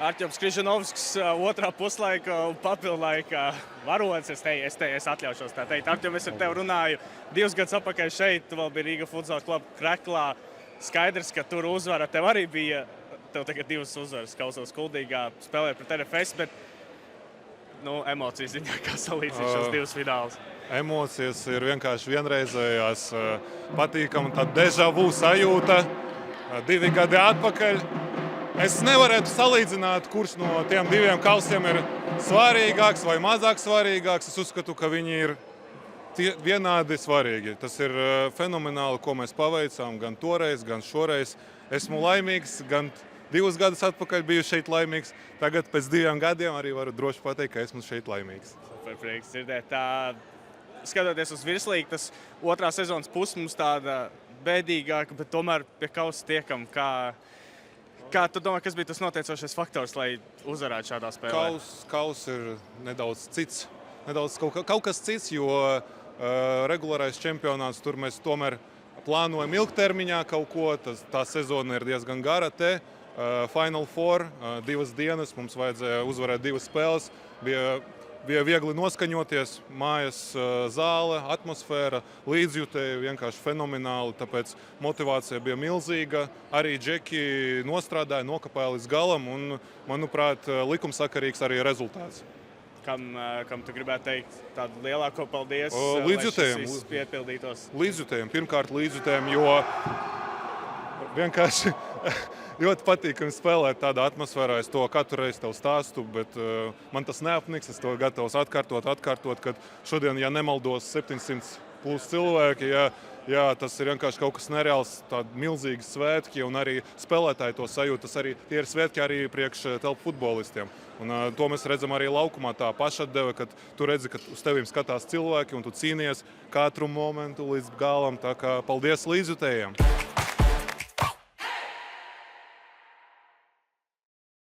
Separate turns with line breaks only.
Artjoms Križanovskis otrā puslaika un papildlaika varonis. Es atļaušos tā teikt. Artjom, es ar tevi runāju 2 gadus atpakaļ šeit. Tu vēl biji Rīga Futsal kluba Kreklā. Skaidrs, ka tur uzvara tev arī bija. Tev tagad 2 uzvaras Kausos Kuldīgā spēlē pret RFS, bet emocijas ziņā, kā salīdzina šos 2 finālus.
Emocijas ir vienkārši vienreizējās, patīkama tā deja vu sajūta. 2 gadi atpakaļ. Es nevarētu salīdzināt, kurš no tiem 2 kausiem ir svarīgāks vai mazāk svarīgāks. Es uzskatu, ka viņi ir vienādi svarīgi. Tas ir fenomenāli, ko mēs paveicām gan toreiz, gan šoreiz. Esmu laimīgs, gan 2 gadus atpakaļ biju šeit laimīgs. Tagad pēc 2 gadiem arī varu droši pateikt, ka esmu šeit laimīgs.
Super prieks dzirdēt. Skatoties uz virslīgu, tas otrā sezonas puse mums tāda bēdīgāka, bet tomēr pie kausa tiekam. Kā tu domā, kas bija tas noteicošais faktors, lai uzvarētu šādā spēlē?
Kaus ir nedaudz cits. Kaut kas cits, jo regulārais čempionāts tur mēs tomēr plānojam ilgtermiņā kaut ko. Tā sezona ir diezgan gara te. Final Four, 2 dienas, mums vajadzēja uzvarēt 2 spēles. Bija viegli noskaņoties, mājas zāle, atmosfēra, līdzjutēji vienkārši fenomenāli, tāpēc motivācija bija milzīga. Arī džeki nostrādāja, nokapēja līdz galam un, manuprāt, likumsakarīgs arī rezultāts.
Kam tu gribētu teikt tādu lielāko paldies,
līdzjutējiem,
lai šis viss piepildītos?
Līdzjutējiem, pirmkārt līdzjutējiem, jo vienkārši ļoti patīkami spēlēt tādā atmosfērā. Es to katru reizi tev stāstu, bet man tas neapniks. Es to gatavs atkārtot, kad šodien, ja nemaldos, 700 plus cilvēki, jā, tas ir vienkārši kaut kas nereāls, tādi milzīgi svētki, un arī spēlētāji to sajūt. Tie ir svētki arī priekš telpu futbolistiem. Un to mēs redzam arī laukumā, tā pašatdeve, kad tu redzi, ka uz tevīm skatās cilvēki, un tu cīnies katru momentu līdz galam. Tā kā paldies līdzjutējiem!